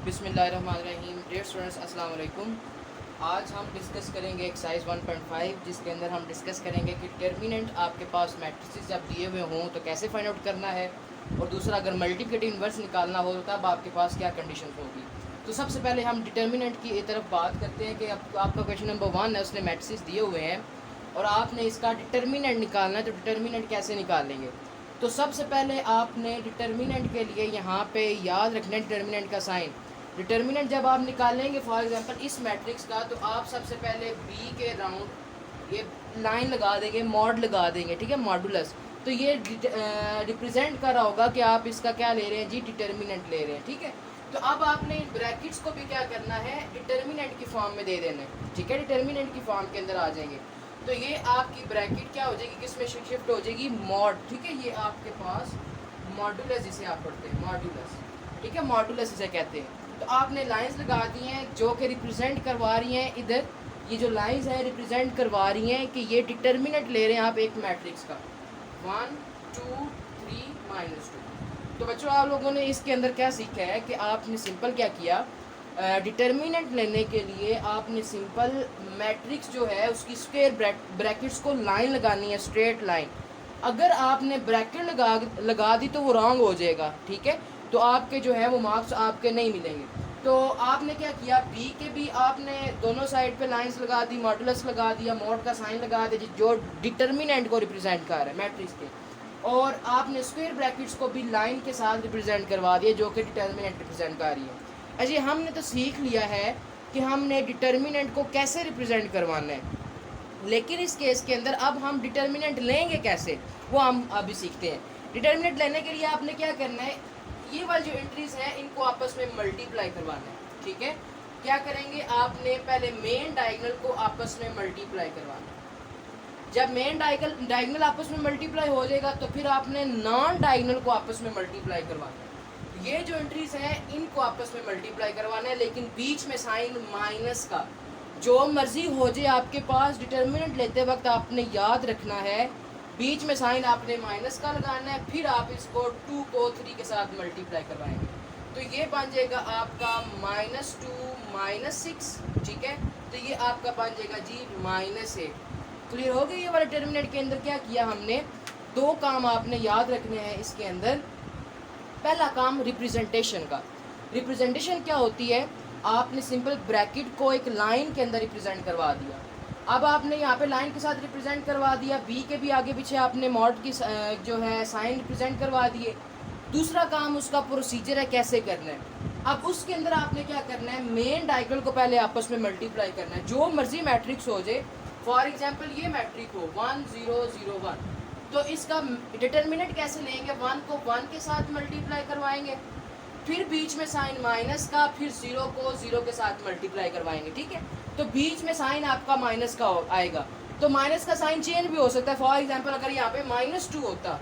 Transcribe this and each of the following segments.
बिस्मिल्लाहिर्रहमानिर्रहीम। Dear students, अस्सलाम वालेकुम। आज हम डिस्कस करेंगे एक्सरसाइज 1.5, जिसके अंदर हम डिस्कस करेंगे कि डिटर्मिनेंट आपके पास मैट्रिसेस जब दिए हुए हों तो कैसे फाइंड आउट करना है, और दूसरा अगर मल्टीप्लिकेटिव इन्वर्स निकालना हो तो तब आपके पास क्या कंडीशन होगी। तो सबसे पहले हम डिटर्मिनेंट की एक तरफ बात करते हैं कि आपका क्वेश्चन नंबर 1 है, उसने मैट्रिसेस दिए हुए हैं और आपने इसका डिटर्मिनेंट निकालना है। तो डिटर्मिनेंट कैसे निकालेंगे? तो सबसे पहले आपने डिटर्मिनेंट के लिए यहाँ पे याद रखना है डिटर्मिनेंट का साइन। डिटर्मिनेंट जब आप निकालेंगे फॉर एग्जांपल इस मैट्रिक्स का, तो आप सबसे पहले बी के राउंड ये लाइन लगा देंगे, मॉड लगा देंगे, ठीक है, मॉडुलस। तो ये रिप्रेजेंट कर रहा होगा कि आप इसका क्या ले रहे हैं जी, डिटर्मिनेंट ले रहे हैं, ठीक है। तो अब आपने इन ब्रैकेट्स को भी क्या करना है, डिटर्मिनेंट की फॉर्म में दे देना है, ठीक है, डिटर्मिनेंट की फॉर्म के अंदर आ जाएंगे। तो ये आपकी ब्रैकेट क्या हो जाएगी, किस में शिफ्ट हो जाएगी, मॉड, ठीक है। ये आपके पास मॉडुलस जिसे आप पढ़ते हैं, मॉडुलस, ठीक है, मॉडुलस इसे कहते हैं। तो आपने लाइंस लगा दी हैं जो कि रिप्रेजेंट करवा रही हैं, इधर ये जो लाइंस हैं रिप्रेजेंट करवा रही हैं कि ये डिटर्मिनेंट ले रहे हैं आप एक मैट्रिक्स का 1 2 3 -2। तो बच्चों, आप लोगों ने इसके अंदर क्या सीखा है कि आपने सिंपल क्या किया, डिटर्मिनेंट लेने के लिए आपने सिंपल मैट्रिक्स जो है उसकी स्क्वायर ब्रैकेट्स को लाइन लगानी है, स्ट्रेट लाइन। अगर आपने ब्रैकेट लगा दी तो वो रॉन्ग हो जाएगा, ठीक है। तो आपके जो है वो मार्क्स आपके नहीं मिलेंगे। तो आपने क्या किया, बी के भी आपने दोनों साइड पे लाइंस लगा दी, मॉडुलस लगा दिया, मॉड का साइन लगा दिया जो डिटर्मिनेंट को रिप्रेजेंट कर रहा है मैट्रिक्स के, और आपने स्क्वायर ब्रैकेट्स को भी लाइन के साथ रिप्रेजेंट करवा दिया जो कि डिटर्मिनेंट रिप्रेजेंट कर रही है। अजी हमने तो सीख लिया है कि हमने डिटर्मिनेंट को कैसे रिप्रेजेंट करवाना है, लेकिन इस केस के अंदर अब हम डिटर्मिनेंट लेंगे कैसे, वो हम अभी सीखते हैं। डिटर्मिनेंट लेने के लिए आपने क्या करना है, ये वाली जो एंट्रीज हैं इनको आपस में मल्टीप्लाई करवाना है, ठीक है। क्या करेंगे, आपने पहले मेन डायगोनल को आपस में मल्टीप्लाई करवाना है। जब मेन डायगोनल आपस में मल्टीप्लाई हो जाएगा तो फिर आपने नॉन डायगोनल को आपस में मल्टीप्लाई करवाना है। ये जो एंट्रीज हैं इनको आपस में मल्टीप्लाई करवाना है, लेकिन बीच में साइन माइनस का, जो मर्जी हो जाए आपके पास, डिटर्मिनेंट लेते वक्त आपने याद रखना है बीच में साइन आपने माइनस का लगाना है, फिर आप इसको 2 को 3 के साथ मल्टीप्लाई करवाएंगे। तो ये बन जाएगा आपका -2 -6, ठीक है। तो ये आपका बन जाएगा जी -8। क्लियर हो गई ये वाला डिटर्मिनेंट के अंदर क्या किया हमने, दो काम आपने याद रखने हैं इसके अंदर। पहला काम रिप्रेजेंटेशन का। रिप्रेजेंटेशन क्या होती है, आपने सिंपल ब्रैकेट को एक लाइन के अंदर रिप्रेजेंट करवा दिया। अब आपने यहाँ पे लाइन के साथ रिप्रेजेंट करवा दिया, बी के भी आगे पीछे आपने मॉड की जो है साइन रिप्रेजेंट करवा दिए। दूसरा काम उसका प्रोसीजर है कैसे करना है। अब उसके अंदर आपने क्या करना है, मेन डायगोनल को पहले आपस में मल्टीप्लाई करना है, जो मर्जी मैट्रिक्स हो जाए। फॉर एग्जाम्पल ये मैट्रिक हो 1 0 0 1, तो इसका डिटर्मिनेंट कैसे लेंगे, 1 को 1 के साथ मल्टीप्लाई करवाएंगे, फिर बीच में साइन माइनस का, फिर 0 को 0 के साथ मल्टीप्लाई करवाएंगे, ठीक है। तो बीच में साइन आपका माइनस का आएगा, तो माइनस का साइन चेंज भी हो सकता है। फॉर एग्जांपल अगर यहाँ पे -2 होता,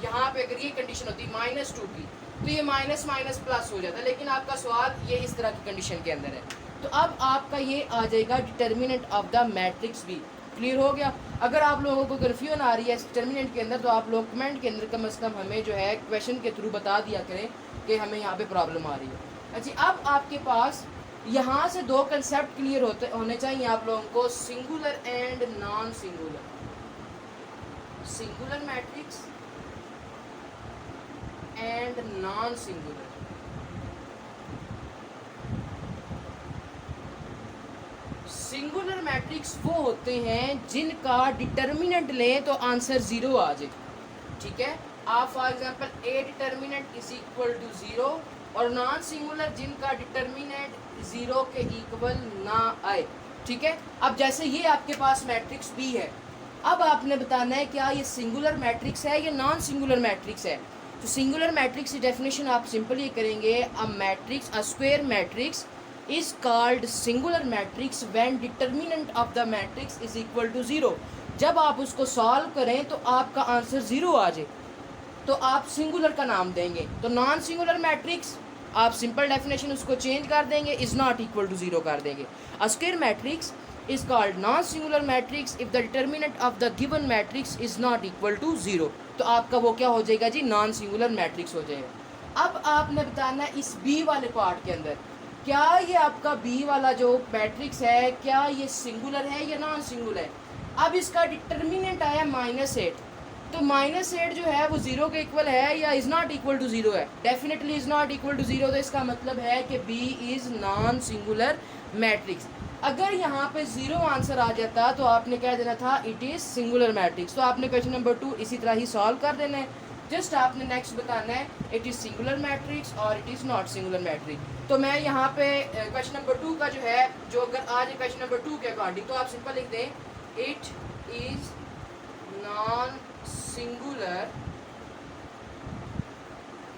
यहाँ पे अगर ये कंडीशन होती -2 की, तो ये माइनस माइनस प्लस हो जाता, लेकिन आपका सवाल ये इस तरह की कंडीशन के अंदर है। तो अब आपका ये आ जाएगा डिटर्मिनेंट ऑफ द मैट्रिक्स भी। क्लियर हो गया। अगर आप लोगों को कन्फ्यूजन आ रही है डिटर्मिनेंट के अंदर, तो आप लोग कमेंट के अंदर कम से कम हमें जो है क्वेश्चन के थ्रू बता दिया करें कि हमें यहाँ पे प्रॉब्लम आ रही है। अच्छा, अब आपके पास यहाँ से दो कंसेप्ट क्लियर होने चाहिए आप लोगों को, singular and non singular. Singular matrix and non singular. Singular matrix वो होते हैं जिनका डिटर्मिनेंट लें तो आंसर 0 आ जाए, ठीक है। आप for example a determinant is equal to 0, और नॉन सिंगुलर जिनका डिटर्मिनेंट 0 के इक्वल ना आए, ठीक है। अब जैसे ये आपके पास मैट्रिक्स बी है, अब आपने बताना है क्या ये सिंगुलर मैट्रिक्स है या नॉन सिंगुलर मैट्रिक्स है। तो सिंगुलर मैट्रिक्स की डेफिनेशन आप सिंपल ये करेंगे, a square matrix is called singular matrix when determinant of the matrix is equal to 0। जब आप उसको सॉल्व करें तो आपका आंसर 0 आ जाए तो आप सिंगुलर का नाम देंगे। तो नॉन सिंगुलर मैट्रिक्स आप सिंपल डेफिनेशन उसको चेंज कर देंगे, इज नॉट इक्वल टू 0 कर देंगे। A square matrix is called non-singular matrix if the determinant of the given matrix is not equal to 0। तो आपका वो क्या हो जाएगा जी, नॉन सिंगुलर मैट्रिक्स हो जाएगा। अब आपने बताना है इस बी वाले पार्ट के अंदर क्या ये आपका बी वाला जो मैट्रिक्स है क्या ये सिंगुलर है या नॉन सिंगुलर है। अब इसका डिटर्मिनेंट आया -8, तो -8 जो है वो 0 के इक्वल है या इज़ नॉट इक्वल टू 0 है। Definitely is not equal to 0, तो इसका मतलब है कि B is non singular matrix. अगर यहाँ पे 0 आंसर आ जाता तो आपने कह देना था इट इज़ सिंगुलर मैट्रिक्स। तो आपने क्वेश्चन नंबर 2 इसी तरह ही सॉल्व कर देना है। जस्ट आपने नेक्स्ट बताना है इट इज़ सिंगुलर मैट्रिक्स और it is not singular matrix. तो मैं यहाँ पे क्वेश्चन नंबर 2 का जो है जो अगर आज क्वेश्चन नंबर 2 के अकॉर्डिंग तो आप सिंपल लिख दें it is non singular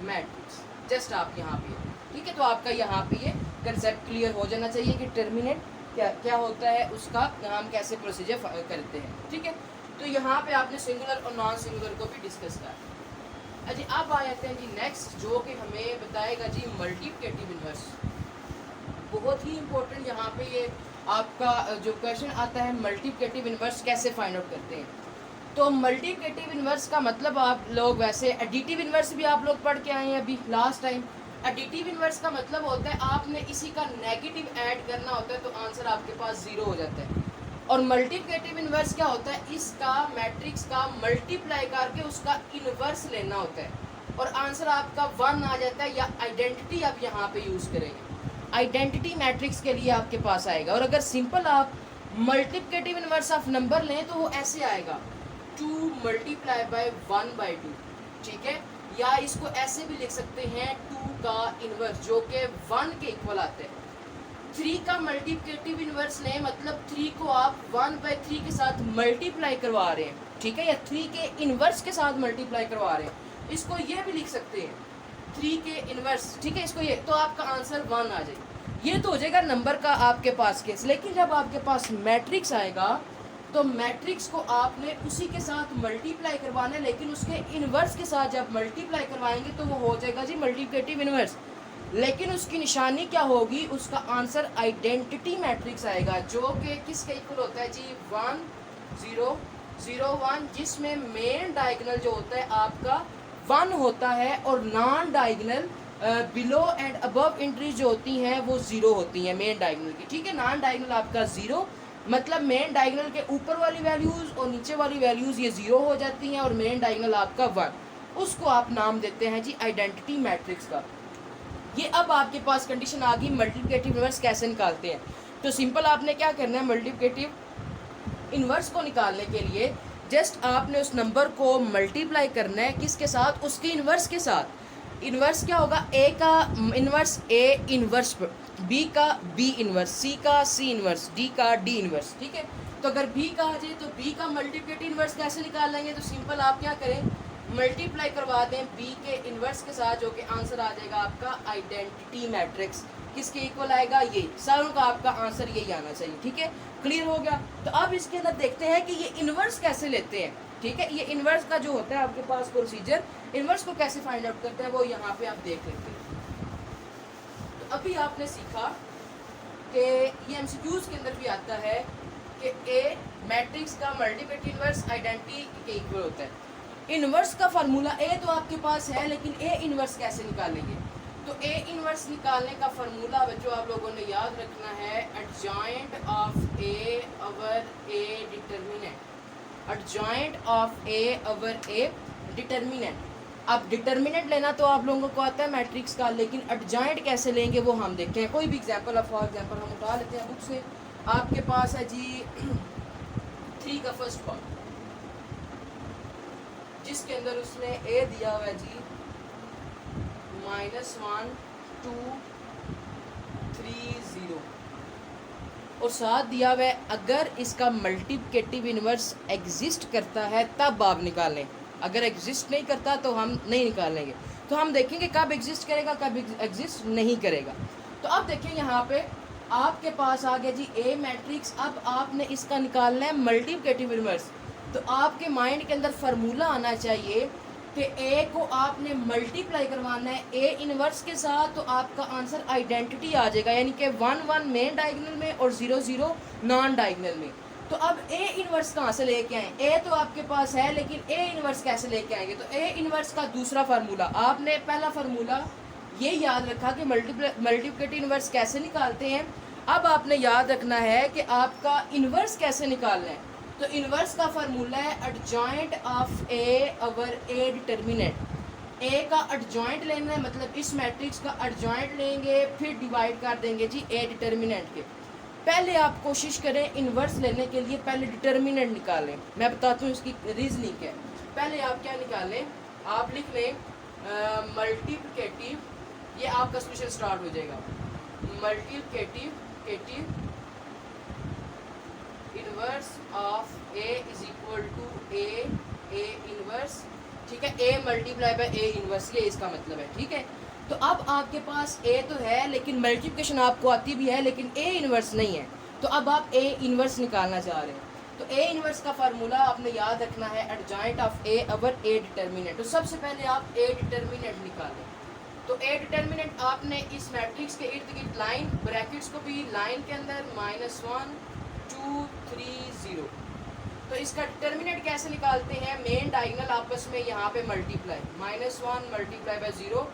matrix. Just आप यहाँ पे ठीक है, तो आपका यहाँ पे ये कंसेप्ट क्लियर हो जाना चाहिए कि टर्मिनेट क्या क्या होता है, उसका हम कैसे प्रोसीजर करते हैं। ठीक है, तो यहाँ पे आपने सिंगुलर और नॉन सिंगुलर को भी डिस्कस किया। अच्छा अब आ जाते हैं जी नेक्स्ट जो कि हमें बताएगा जी मल्टीप्लिकेटिव इन्वर्स। बहुत ही इंपॉर्टेंट यहाँ पे ये आपका जो क्वेश्चन आता है मल्टीप्लिकेटिव इन्वर्स कैसे फाइंड आउट करते हैं। तो मल्टीप्लिकेटिव इन्वर्स का मतलब आप लोग वैसे एडिटिव इन्वर्स भी आप लोग पढ़ के आए हैं अभी लास्ट टाइम। एडिटिव इन्वर्स का मतलब होता है आपने इसी का नेगेटिव ऐड करना होता है तो आंसर आपके पास 0 हो जाता है। और मल्टीप्लिकेटिव इन्वर्स क्या होता है, इसका मैट्रिक्स का मल्टीप्लाई करके उसका इन्वर्स लेना होता है और आंसर आपका 1 आ जाता है। या आइडेंटिटी आप यहाँ पे यूज़ करेंगे, आइडेंटिटी मैट्रिक्स के लिए आपके पास आएगा। और अगर सिंपल आप मल्टीप्लिकेटिव इन्वर्स ऑफ नंबर लें तो वो ऐसे आएगा 2 मल्टीप्लाई बाय 1/2। ठीक है, या इसको ऐसे भी लिख सकते हैं 2 का इन्वर्स जो कि 1 के इक्वल आता है। 3 का मल्टीप्लिकेटिव इन्वर्स लें मतलब 3 को आप 1/3 के साथ मल्टीप्लाई करवा रहे हैं। ठीक है, या 3 के इन्वर्स के साथ मल्टीप्लाई करवा रहे हैं। इसको ये भी लिख सकते हैं 3 के इन्वर्स। ठीक है, इसको ये तो आपका आंसर 1 आ जाएगा। ये तो हो जाएगा नंबर का आपके पास केस। लेकिन जब आपके पास मैट्रिक्स आएगा तो मैट्रिक्स को आपने उसी के साथ मल्टीप्लाई करवाना है, लेकिन उसके इन्वर्स के साथ जब मल्टीप्लाई करवाएंगे तो वो हो जाएगा जी मल्टीप्लिकेटिव इन्वर्स। लेकिन उसकी निशानी क्या होगी, उसका आंसर आइडेंटिटी मैट्रिक्स आएगा जो कि किसके इक्वल होता है जी 1 0 0 1, जिसमें मेन डायगोनल जो होता है आपका 1 होता है और non diagonal below and above entries जो होती हैं वो 0 होती हैं मेन डायगोनल की। ठीक है, नॉन डायगोनल आपका 0 मतलब मेन डायगोनल के ऊपर वाली वैल्यूज़ और नीचे वाली वैल्यूज़ ये 0 हो जाती हैं और मेन डायगोनल आपका 1, उसको आप नाम देते हैं जी आइडेंटिटी मैट्रिक्स का। ये अब आपके पास कंडीशन आ गई मल्टीप्लिकेटिव इन्वर्स कैसे निकालते हैं। तो सिंपल आपने क्या करना है, मल्टीप्लिकेटिव इन्वर्स को निकालने के लिए जस्ट आपने उस नंबर को मल्टीप्लाई करना है किसके साथ, उसके इन्वर्स के साथ। इन्वर्स क्या होगा, ए का इन्वर्स ए इन्वर्स, बी का बी इन्वर्स, सी का सी इन्वर्स, डी का डी इन्वर्स। ठीक है, तो अगर बी का आ जाए तो बी का मल्टीप्लिकेटिव इन्वर्स कैसे निकाल लेंगे। तो सिंपल आप क्या करें, मल्टीप्लाई करवा दें बी के इन्वर्स के साथ जो कि आंसर आ जाएगा आपका आइडेंटिटी मैट्रिक्स। किसके इक्वल आएगा, ये सारों का आपका आंसर यही आना चाहिए। ठीक है, क्लियर हो गया। तो अब इसके अंदर देखते हैं कि ये इन्वर्स कैसे लेते हैं। ठीक है, ये इन्वर्स का जो होता है आपके पास प्रोसीजर, इन्वर्स को कैसे फाइंड आउट करते हैं वो यहाँ पे आप देख लेते हैं। तो अभी आपने सीखा कि ये एमसीक्यूज के अंदर भी आता है कि ए मैट्रिक्स का मल्टीप्लिकेटिव इन्वर्स आइडेंटिटी के इक्वल होता है। इन्वर्स का फार्मूला ए तो आपके पास है, लेकिन ए इन्वर्स कैसे निकालेंगे। तो ए इन्वर्स निकालने का फार्मूला बच्चों आप लोगों ने याद रखना है, adjoint of A over A determinant, adjoint of A over A determinant. अब डिटर्मिनेंट लेना तो आप लोगों को आता है मैट्रिक्स का, लेकिन एडजॉइंट कैसे लेंगे वो हम देखते हैं। कोई भी एग्जांपल, फॉर एग्जांपल हम उठा लेते हैं बुक से। आपके पास है जी 3 का फर्स्ट पार्ट जिसके अंदर उसने ए दिया हुआ है जी -1 2 3 0 और साथ दिया हुआ है अगर इसका मल्टीप्लिकेटिव इन्वर्स एग्जिस्ट करता है तब आप निकालें। अगर एग्जिस्ट नहीं करता तो हम नहीं निकालेंगे। तो हम देखेंगे कब एग्जिस्ट करेगा कब एग्जिस्ट नहीं करेगा। तो अब देखें यहाँ पे आपके पास आ गया जी ए मैट्रिक्स। अब आपने इसका निकालना है मल्टीप्लिकेटिव इन्वर्स। तो आपके माइंड के अंदर फार्मूला आना चाहिए कि ए को आपने मल्टीप्लाई करवाना है ए इन्वर्स के साथ, तो आपका आंसर आइडेंटिटी आ जाएगा, यानी कि 1 1 मेन डायगोनल में और 0 0 नॉन डायगोनल में। तो अब ए इनवर्स कहाँ से लेके आए? ए तो आपके पास है, लेकिन ए इनवर्स कैसे लेके आएंगे? तो ए इनवर्स का दूसरा फार्मूला, आपने पहला फार्मूला ये याद रखा कि मल्टीप्लिकेटिव इनवर्स कैसे निकालते हैं। अब आपने याद रखना है कि आपका इनवर्स कैसे निकालना है। तो इनवर्स का फार्मूला है adjoint of A over A determinant. A का एडजॉइंट लेना है, मतलब इस मैट्रिक्स का एडजॉइंट लेंगे, फिर डिवाइड कर देंगे जी ए डिटर्मिनेंट के। पहले आप कोशिश करें इन्वर्स लेने के लिए, पहले डिटर्मिनेंट निकालें। मैं बताता हूँ इसकी रीजनिंग क्या है। पहले आप क्या निकालें, आप लिख लें मल्टीप्लिकेटिव, ये आपका सोल्यूशन स्टार्ट हो जाएगा। Multiplicative inverse of A is equal to A inverse, ठीक है, A multiply by A inverse, ये इसका मतलब है, ठीक है। तो अब आपके पास ए तो है, लेकिन मल्टीप्लिकेशन आपको आती भी है, लेकिन ए इनवर्स नहीं है। तो अब आप ए इनवर्स निकालना चाह रहे हैं। तो ए इनवर्स का फार्मूला आपने याद रखना है adjoint of A over A determinant. तो सबसे पहले आप ए डिटर्मिनेंट निकालें। तो ए डिटर्मिनेंट आपने इस मैट्रिक्स के इर्द गिर्द लाइन ब्रैकेट्स को भी लाइन के अंदर -1 2 3 0। तो इसका डिटर्मिनेंट कैसे निकालते हैं? मेन डायगोनल आपस में यहाँ पे मल्टीप्लाई, -1 मल्टीप्लाई बाय 0।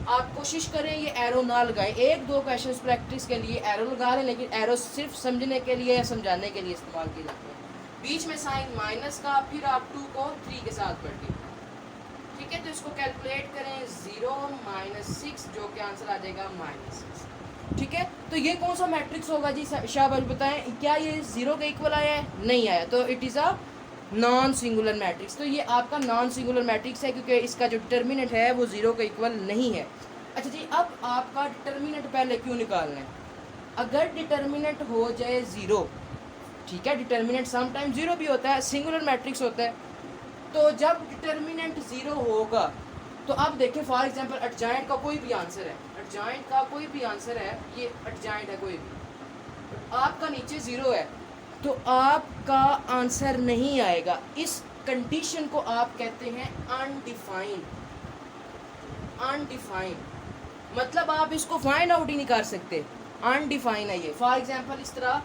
आप कोशिश करें ये एरो ना लगाएं। एक दो क्वेश्चंस प्रैक्टिस के लिए एरो लगा लें, लेकिन एरो सिर्फ समझने के लिए या समझाने के लिए इस्तेमाल किए जाते हैं। बीच में साइन माइनस का, फिर आप 2 को 3 के साथ मल्टीप्लाई, ठीक है। तो इसको कैलकुलेट करें, 0 -6, जो कि आंसर आ जाएगा -6, ठीक है। तो ये कौन सा मैट्रिक्स होगा जी शाबाश बताएं? क्या ये 0 के इक्वल आया है? नहीं आया, तो it is a non singular matrix. तो ये आपका नॉन सिंगुलर मैट्रिक्स है, क्योंकि इसका जो डिटर्मिनेंट है वो 0 के इक्वल नहीं है। अच्छा जी, अब आपका डिटर्मिनेंट पहले क्यों निकालना है? अगर डिटर्मिनेंट हो जाए 0, ठीक है, डिटर्मिनेंट सम टाइम 0 भी होता है, सिंगुलर मैट्रिक्स होता है। तो जब डिटर्मिनेंट 0 होगा, तो अब देखें फॉर एग्जांपल एडजॉइंट का कोई भी आंसर है, एडजॉइंट का कोई भी आंसर है, ये एडजॉइंट है कोई भी, आपका नीचे 0 है, तो आपका आंसर नहीं आएगा। इस कंडीशन को आप कहते हैं अनडिफाइंड। अनडिफाइंड मतलब आप इसको फाइंड आउट ही नहीं कर सकते, अनडिफाइंड है ये। फॉर एग्जांपल इस तरह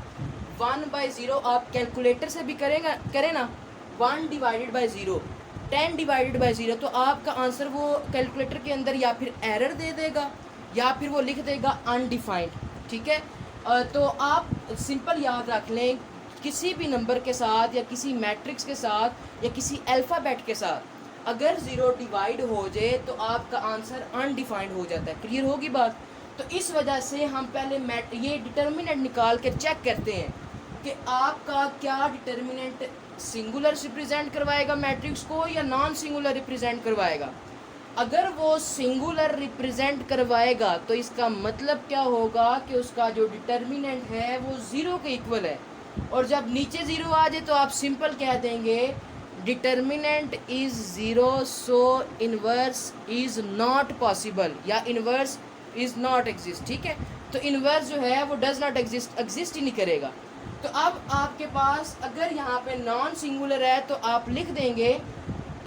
1/0 आप कैलकुलेटर से भी करें ना, 1 डिवाइडेड बाई 0, 10 डिवाइडेड बाई 0, तो आपका आंसर वो कैलकुलेटर के अंदर या फिर एरर दे देगा या फिर वो लिख देगा अनडिफाइंड, ठीक है। तो आप सिंपल याद रख लें, किसी भी नंबर के साथ या किसी मैट्रिक्स के साथ या किसी अल्फ़ाबेट के साथ अगर 0 डिवाइड हो जाए तो आपका आंसर अनडिफाइंड हो जाता है। क्लियर होगी बात? तो इस वजह से हम पहले ये डिटर्मिनेंट निकाल कर चेक करते हैं कि आपका क्या डिटर्मिनेंट सिंगुलर रिप्रेजेंट करवाएगा मैट्रिक्स को या नॉन सिंगुलर रिप्रेजेंट करवाएगा। अगर वो सिंगुलर रिप्रेजेंट करवाएगा तो इसका मतलब क्या होगा कि उसका जो डिटर्मिनेंट है वो 0 के इक्वल है। और जब नीचे 0 आ जाए तो आप सिंपल कह देंगे determinant is 0, so inverse is not possible, या इनवर्स इज़ नॉट एग्जिस्ट, ठीक है। तो इनवर्स जो है वो डज नॉट एग्जिस्ट ही नहीं करेगा। तो अब आपके पास अगर यहाँ पे नॉन सिंगुलर है तो आप लिख देंगे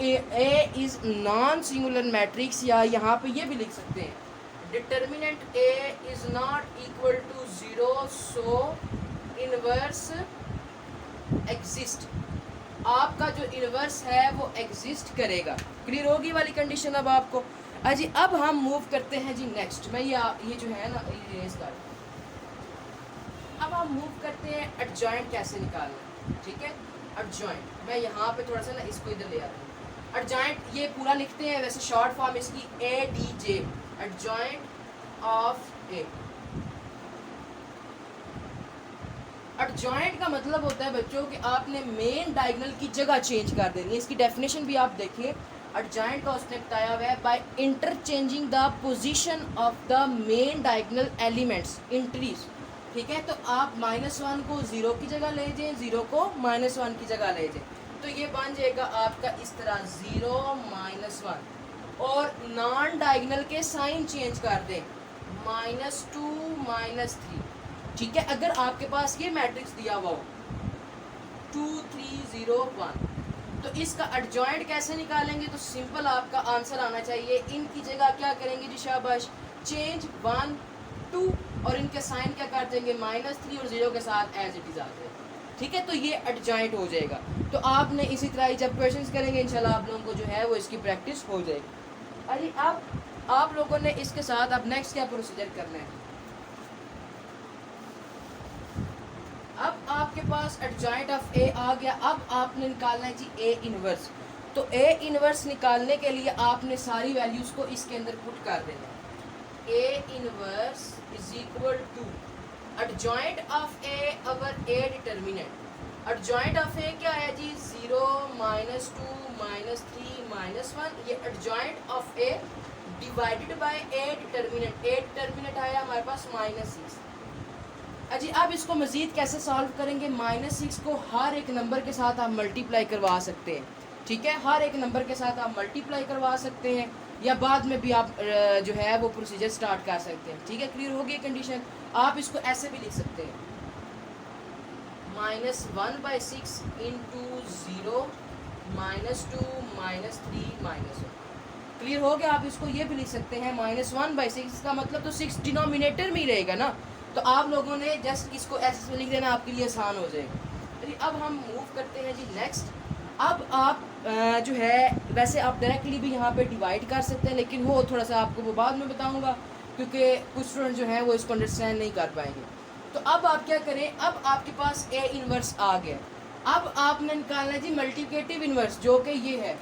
A is non singular matrix, या यहाँ पे ये भी लिख सकते हैं determinant A is not equal to 0, so inverse exist. आपका जो इनवर्स है वो एग्जिस्ट करेगा। क्लियर होगी वाली कंडीशन अब आपको? जी अब हम मूव करते हैं जी नेक्स्ट। मैं ये जो है ना ये इसका, अब हम मूव करते हैं एडजॉइंट कैसे निकालना, ठीक है। एडजॉइंट मैं यहाँ पे थोड़ा सा ना इसको इधर ले आता हूँ। एडजॉइंट ये पूरा लिखते हैं, वैसे शॉर्ट फॉर्म इसकी ADJ, adjoint of A. Adjoint का मतलब होता है बच्चों कि आपने मेन डायगोनल की जगह चेंज कर देनी है। इसकी डेफिनेशन भी आप देखिए, एडजॉइंट का उसने बताया हुआ है by interchanging the position of the main diagonal elements entries, ठीक है। तो आप -1 को 0 की जगह ले जाएं, 0 को -1 की जगह ले जाएं, तो ये बन जाएगा आपका इस तरह 0 -1। और नॉन डायगोनल के साइन चेंज कर दें, -2 -3, ठीक है। अगर आपके पास ये मैट्रिक्स दिया हुआ हो 2 3 0 1, तो इसका एडजॉइंट कैसे निकालेंगे? तो सिंपल आपका आंसर आना चाहिए, इनकी जगह क्या करेंगे जी शाबाश, चेंज 1 2, और इनके साइन क्या कर देंगे -3 और 0 के साथ एज इट इज़ आ जाएगा। ठीक है, तो ये एडजॉइंट हो जाएगा। तो आपने इसी तरह जब क्वेश्चंस करेंगे इंशाल्लाह आप लोगों को जो है वो इसकी प्रैक्टिस हो जाएगी। अरे अब आप लोगों ने इसके साथ अब नेक्स्ट क्या प्रोसीजर करना है। अब आपके पास एडजॉइंट ऑफ ए आ गया, अब आपने निकालना है जी ए इनवर्स। तो ए इनवर्स निकालने के लिए आपने सारी वैल्यूज़ को इसके अंदर पुट कर देना है। A inverse is equal to adjoint of A over A determinant. Adjoint of A क्या है जी, 0 -2 -3 -1। ये adjoint of A divided by A determinant. A determinant आया हमारे पास -6। अजी अब इसको मज़ीद कैसे सॉल्व करेंगे। -6 को हर एक नंबर के साथ आप मल्टीप्लाई करवा सकते हैं, ठीक है, हर एक नंबर के साथ आप मल्टीप्लाई करवा सकते हैं, या बाद में भी आप जो है वो प्रोसीजर स्टार्ट कर सकते हैं। ठीक है, क्लियर हो गई कंडीशन। आप इसको ऐसे भी लिख सकते हैं, -1/6 इंटू 0 -2 -3 -1। क्लियर हो गया। आप इसको ये भी लिख सकते हैं -1/6, इसका मतलब तो 6 डिनोमिनेटर में ही रहेगा ना, तो आप लोगों ने जस्ट इसको ऐसे लिख देना, आपके लिए आसान हो जाएगा। चलिए अब हम मूव करते हैं जी नेक्स्ट। अब आप जो है वैसे आप डायरेक्टली भी यहाँ पे डिवाइड कर सकते हैं, लेकिन वो थोड़ा सा आपको वो बाद में बताऊँगा, क्योंकि कुछ स्टूडेंट जो हैं वो इसको अंडरस्टैंड नहीं कर पाएंगे। तो अब आप क्या करें, अब आपके पास ए इनवर्स आ गया। अब आपने निकालना है जी मल्टीप्लिकेटिव इनवर्स, जो कि ये है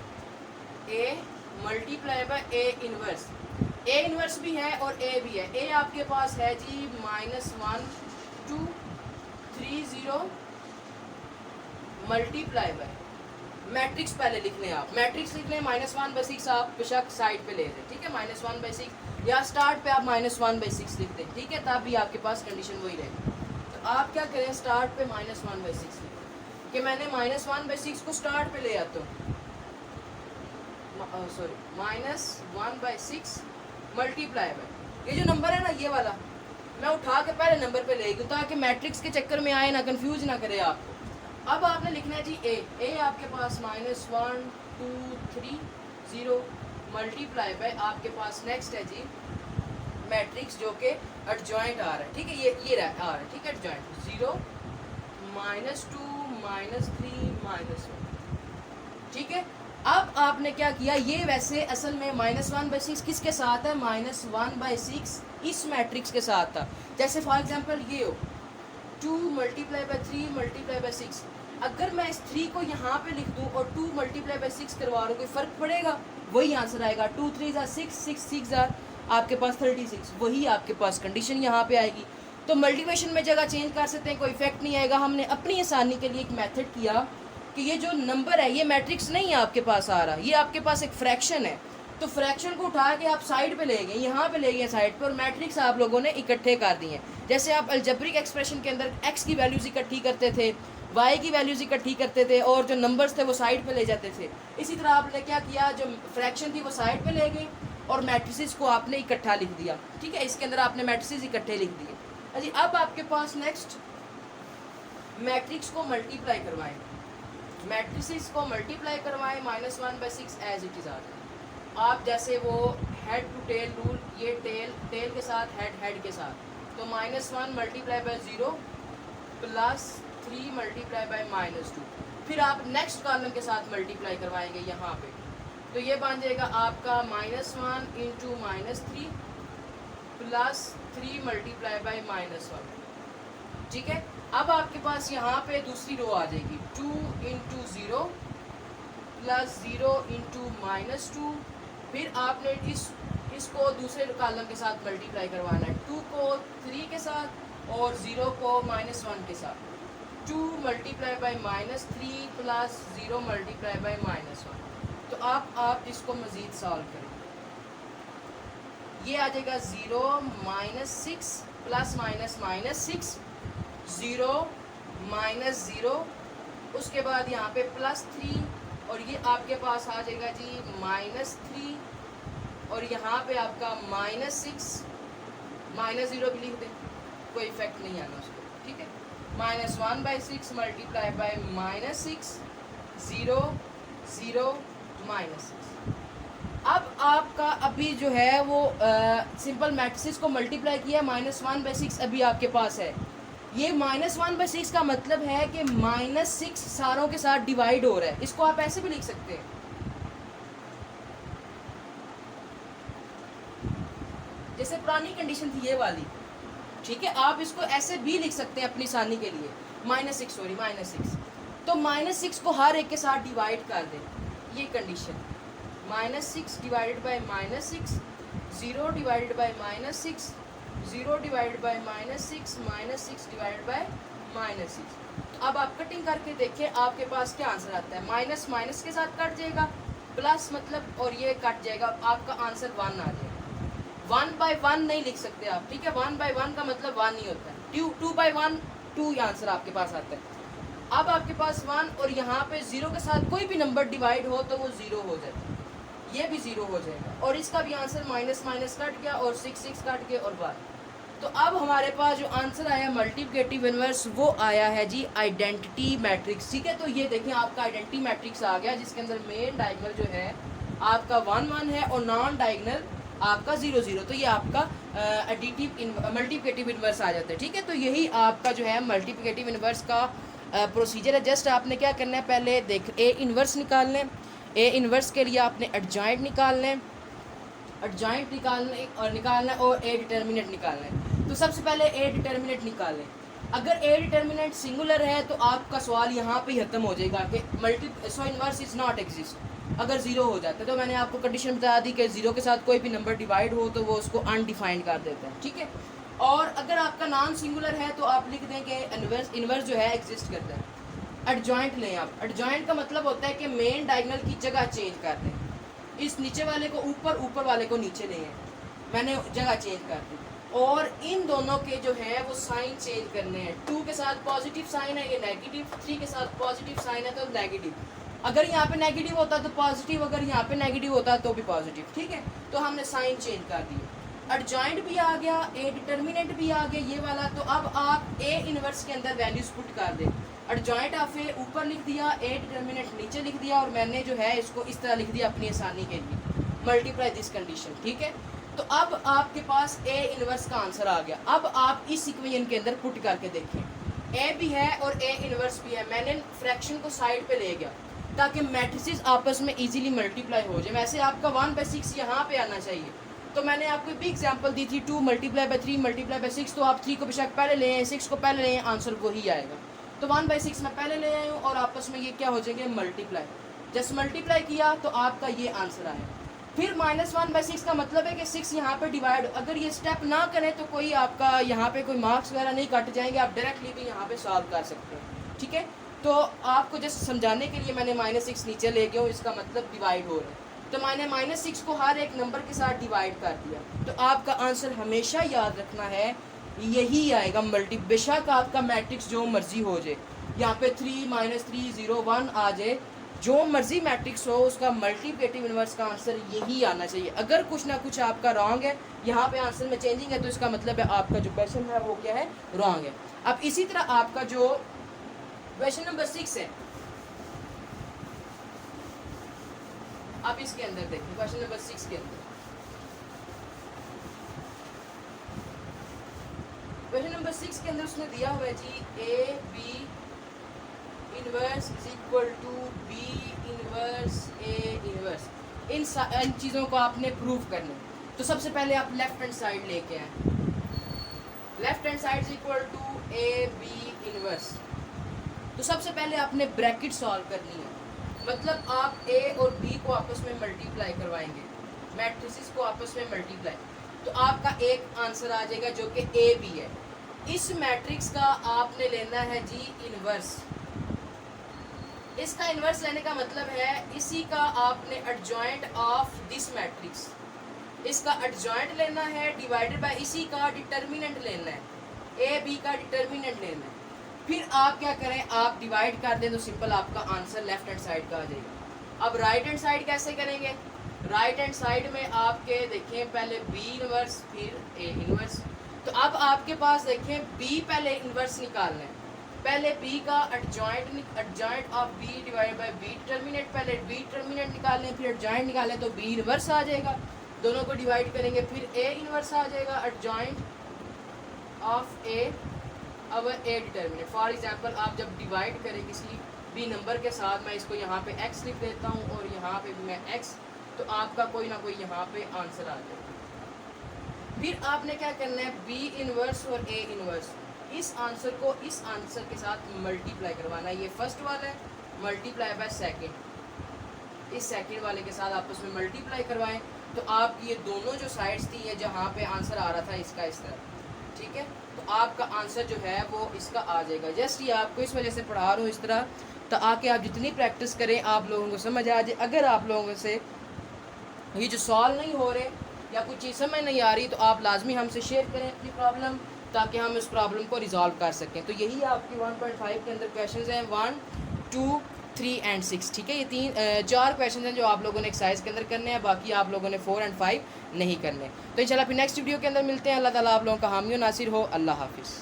A multiply by A inverse. A inverse भी है और ए भी है। ए आपके पास है जी -1 2 3 0 मल्टीप्लाई बाय मैट्रिक्स पहले लिख लें। आप मैट्रिक्स लिख लें, -1/6 आप बेशक साइड पे ले लें, ठीक है, -1/6, या स्टार्ट पे आप -1/6 लिख दें, ठीक है, तब भी आपके पास कंडीशन वही रहेगी। तो आप क्या करें, स्टार्ट पे -1/6 लिखें कि मैंने -1/6 को स्टार्ट पे ले आता हूँ, सॉरी -1/6 मल्टीप्लाई बाय ये जो नंबर है ना, ये वाला मैं उठा के पहले नंबर पे ले गई, ताकि मैट्रिक्स के चक्कर में आए ना, कंफ्यूज ना करे आपको। अब आपने लिखना है जी ए आपके पास -1 2 3 0 मल्टीप्लाई बाय आपके पास नेक्स्ट है जी मैट्रिक्स, जो कि एडजॉइंट आ रहा है, ठीक है, ये आ रहा है, ठीक है, एडजॉइंट 0 -2 -3 -1, ठीक है। अब आपने क्या किया, ये वैसे असल में -1/6 किसके साथ है, -1/6 इस मैट्रिक्स के साथ था। जैसे फॉर एग्जांपल ये हो 2 × 3 × 6, अगर मैं इस 3 को यहाँ पे लिख दूँ और 2 × 6 करवा रहा हूँ, कोई फ़र्क पड़ेगा, वही आंसर आएगा। 2 3 6 6 6 आपके पास 36, वही आपके पास कंडीशन यहाँ पे आएगी। तो मल्टीप्लिकेशन में जगह चेंज कर सकते हैं, कोई इफेक्ट नहीं आएगा। हमने अपनी आसानी के लिए एक मेथड किया कि ये जो नंबर है, ये मैट्रिक्स नहीं है आपके पास आ रहा, ये आपके पास एक फ्रैक्शन है, तो फ्रैक्शन को उठा के आप साइड पे ले गए, यहाँ पे ले गए साइड पे, और मैट्रिक्स आप लोगों ने इकट्ठे कर दिए। जैसे आप अलजेब्रिक एक्सप्रेशन के अंदर एक्स की वैल्यूज़ इकट्ठी करते थे, वाई की वैल्यूज़ इकट्ठी करते थे, और जो नंबर्स थे वो साइड पे ले जाते थे, इसी तरह आपने क्या किया, जो फ्रैक्शन थी वो साइड पे ले गई और मैट्रिसेस को आपने इकट्ठा लिख दिया, ठीक है, इसके अंदर आपने मैट्रिसेस इकट्ठे लिख दिए। अजी अब आपके पास नेक्स्ट मैट्रिक्स को मल्टीप्लाई करवाएं, मैट्रिसेस को मल्टीप्लाई करवाएं, -1/6 एज इट इज़ आ जाए। आप जैसे वो हेड टू टेल रूल, ये टेल के साथ हेड के साथ, तो -1 × 0 + 3 × -2, फिर आप नेक्स्ट कॉलम के साथ मल्टीप्लाई करवाएंगे यहाँ पे, तो ये बन जाएगा आपका -1 × -3 + 3 × -1, ठीक है। अब आपके पास यहाँ पे दूसरी रो आ जाएगी, 2 × 0 + 0 × -2, फिर आपने इसको दूसरे कॉलम के साथ मल्टीप्लाई करवाना है, 2 को 3 के साथ और 0 को -1 के साथ, 2 × -3 + 0 × -1। तो आप इसको मज़ीद सॉल्व करें, ये आ जाएगा 0 -6 ± -6 0 -0, उसके बाद यहाँ पे +3, और ये आपके पास आ जाएगा जी -3, और यहाँ पे आपका -6, -0 भी लिख दें, कोई इफेक्ट नहीं आना उसको, ठीक है। -1/6 मल्टीप्लाई बाय -6 0 0 -6। अब आपका अभी जो है वो सिंपल मैट्रिसेस को मल्टीप्लाई किया, -1/6 अभी आपके पास है, ये -1/6 का मतलब है कि -6 सारों के साथ डिवाइड हो रहा है। इसको आप ऐसे भी लिख सकते हैं, जैसे पुरानी कंडीशन थी ये वाली, ठीक है। आप इसको ऐसे भी लिख सकते हैं अपनी आसानी के लिए, -6 तो -6 को हर एक के साथ डिवाइड कर दें, ये condition, -6 divided by -6, 0 divided by -6, 0 divided by -6, -6 divided by -6। तो अब आप कटिंग करके देखिए आपके पास क्या आंसर आता है। माइनस माइनस के साथ कट जाएगा, प्लस मतलब और ये कट जाएगा, आपका आंसर 1 आ जाएगा। 1/1 नहीं लिख सकते आप, ठीक है। 1/1 का मतलब 1 ही होता है। 2/1 2 आंसर आपके पास आता है। अब आपके पास 1 और यहाँ पे 0 के साथ कोई भी नंबर डिवाइड हो तो वो 0 हो जाता है, ये भी 0 हो जाएगा, और इसका भी आंसर माइनस माइनस कट गया और 6 कट गया और 1। तो अब हमारे पास जो आंसर आया मल्टीप्लिकेटिव इनवर्स, वो आया है जी आइडेंटिटी मैट्रिक्स, ठीक है। तो ये देखिए आपका आइडेंटिटी मैट्रिक्स आ गया, जिसके अंदर मेन डायगोनल जो है आपका 1 1 है और नॉन डायगोनल आपका 0 0। तो ये आपका एडिटिव मल्टीप्लिकेटिव इनवर्स आ जाता है, ठीक है। तो यही आपका जो है मल्टीप्लिकेटिव इनवर्स का प्रोसीजर है। जस्ट आपने क्या करना है, पहले देख ए इनवर्स निकाल लें, ए इनवर्स के लिए आपने एडजॉइंट निकाल लें, एडजॉइंट निकालना और ए डिटर्मिनेंट निकालना है। तो सबसे पहले ए डिटर्मिनेंट निकाल लें। अगर ए डिटर्मिनेंट सिंगुलर है तो आपका सवाल यहाँ पे ही खत्म हो जाएगा कि सो इनवर्स इज नॉट एग्जिस्ट। अगर 0 हो जाता है तो मैंने आपको कंडीशन बता दी कि 0 के साथ कोई भी नंबर डिवाइड हो तो वो उसको अनडिफाइंड कर देता है, ठीक है। और अगर आपका नॉन सिंगुलर है तो आप लिख दें कि इनवर्स जो है एग्जिस्ट करता है। एडजॉइंट लें आप, एडजॉइंट का मतलब होता है कि मेन डायगोनल की जगह चेंज कर दें, इस नीचे वाले को ऊपर, ऊपर वाले को नीचे ले आए, मैंने जगह चेंज कर दी। और इन दोनों के जो है वो साइन चेंज करने हैं। 2 के साथ पॉजिटिव साइन है, ये नेगेटिव, 3 के साथ पॉजिटिव साइन है तो नेगेटिव। अगर यहाँ पे नेगेटिव होता तो पॉजिटिव, अगर यहाँ पे नेगेटिव होता तो भी पॉजिटिव, ठीक है। तो हमने साइन चेंज कर दिए। एडजॉइंट भी आ गया, ए डिटर्मिनेंट भी आ गया ये वाला। तो अब आप ए इनवर्स के अंदर वैल्यूज पुट कर दें। एडजॉइंट ऑफ ए ऊपर लिख दिया, ए डिटर्मिनेंट नीचे लिख दिया, और मैंने जो है इसको इस तरह लिख दिया अपनी आसानी के लिए, मल्टीप्लाई दिस कंडीशन, ठीक है। तो अब आपके पास ए इनवर्स का आंसर आ गया। अब आप इस इक्वेशन के अंदर पुट करके देखें, ए भी है और ए इनवर्स भी है। मैंने फ्रैक्शन को साइड पे ले गया ताकि मैट्रिसेस आपस में इजीली मल्टीप्लाई हो जाए। वैसे आपका 1/6 यहाँ पे आना चाहिए, तो मैंने आपको भी एग्जांपल दी थी 2 × 3 × 6। तो आप 3 को बेशक पहले ले आए, 6 को पहले ले आए, आंसर वही आएगा। तो 1/6 मैं पहले ले आया हूँ और आपस में ये क्या हो जाएंगे, मल्टीप्लाई। जस्ट मल्टीप्लाई किया तो आपका ये आंसर आया। फिर -1/6 का मतलब है कि 6 यहाँ पे डिवाइड, अगर ये स्टेप ना करें तो कोई आपका यहाँ पे कोई मार्क्स वगैरह नहीं कट जाएंगे, आप डायरेक्टली भी यहाँ पे सॉल्व कर सकते हैं, ठीक है। तो आपको जस्ट समझाने के लिए मैंने -6 नीचे ले गया हूँ, इसका मतलब डिवाइड हो रहा है। तो मैंने -6 को हर एक नंबर के साथ डिवाइड कर दिया। तो आपका आंसर हमेशा याद रखना है यही आएगा, मल्टी। बेशक आपका मैट्रिक्स जो मर्जी हो जाए, यहाँ पे 3 -3 0 1 आ जाए, जो मर्जी मैट्रिक्स हो उसका मल्टीप्लिकेटिव इनवर्स का आंसर यही आना चाहिए। अगर कुछ ना कुछ आपका रॉन्ग है, यहाँ पे आंसर में चेंजिंग है, तो इसका मतलब है आपका जो क्वेश्चन है वो क्या है, रॉन्ग है। अब इसी तरह आपका जो क्वेश्चन नंबर 6 है, आप इसके अंदर देखिए, क्वेश्चन नंबर 6 के अंदर, क्वेश्चन नंबर 6 के अंदर उसने दिया हुआ है जी A B inverse is equal to B inverse A inverse. इन चीज़ों को आपने प्रूव करना है। तो सबसे पहले आप लेफ्ट हैंड साइड लेके आए, left hand side is equal to A B inverse. तो सबसे पहले आपने ब्रैकेट सॉल्व करनी है, मतलब आप ए और बी को आपस में मल्टीप्लाई करवाएंगे, मैट्रिसेस को आपस में मल्टीप्लाई। तो आपका एक आंसर आ जाएगा जो कि ए बी है। इस मैट्रिक्स का आपने लेना है जी इनवर्स। इसका इनवर्स लेने का मतलब है इसी का आपने एडजॉइंट ऑफ दिस मैट्रिक्स, इसका एडजॉइंट लेना है, डिवाइडेड बाय इसी का डिटर्मिनेंट लेना है, ए बी का डिटर्मिनेंट लेना है। फिर आप क्या करें, आप डिवाइड कर दें तो सिंपल आपका आंसर लेफ्ट हैंड साइड का आ जाएगा। अब राइट हैंड साइड कैसे करेंगे, राइट हैंड साइड में आपके देखें पहले बी इनवर्स फिर ए इनवर्स। तो अब आपके पास देखें बी पहले इनवर्स निकालना है, पहले बी का adjoint of B divided by B determinant, पहले बी डिटर्मिनेंट निकालें फिर एडजॉइंट निकालें तो बी इनवर्स आ जाएगा। दोनों को डिवाइड करेंगे फिर ए इनवर्स आ जाएगा, adjoint of A over A determinant. For example आप जब डिवाइड करें किसी भी नंबर के साथ, मैं इसको यहाँ पे x लिख देता हूँ और यहाँ पे भी मैं x, तो आपका कोई ना कोई यहाँ पे आंसर आ जाएगा। फिर आपने क्या करना है, b इनवर्स और a इनवर्स, इस आंसर को इस आंसर के साथ मल्टीप्लाई करवाना है। ये फर्स्ट वाला है, मल्टीप्लाई बाय सेकंड, इस सेकंड वाले के साथ आपस में मल्टीप्लाई करवाएं, तो आपकी ये दोनों जो साइड्स थी, ये जहाँ पे आंसर आ रहा था इसका इस तरह, ठीक है, तो आपका आंसर जो है वो इसका आ जाएगा। जस्ट ये आपको इस वजह से पढ़ा रहा हूँ इस तरह, तो आके आप जितनी प्रैक्टिस करें आप लोगों को समझ आ जाए। अगर आप लोगों से ये जो सॉल्व नहीं हो रहे या कुछ चीज़ समझ नहीं आ रही, तो आप लाजमी हमसे शेयर करें अपनी प्रॉब्लम, ताकि हम इस प्रॉब्लम को रिजॉल्व कर सकें। तो यही आपकी 1.5 के अंदर क्वेश्चंस हैं, 1, 2, 3 एंड 6, ठीक है। ये 4 क्वेश्चन हैं जो आप लोगों ने एक्सरसाइज के अंदर करने हैं, बाकी आप लोगों ने 4 एंड 5 नहीं करने। तो इंशाल्लाह फिर नेक्स्ट वीडियो के अंदर मिलते हैं। अल्लाह ताला आप लोगों का हामी और नासिर हो। अल्लाह हाफिज़।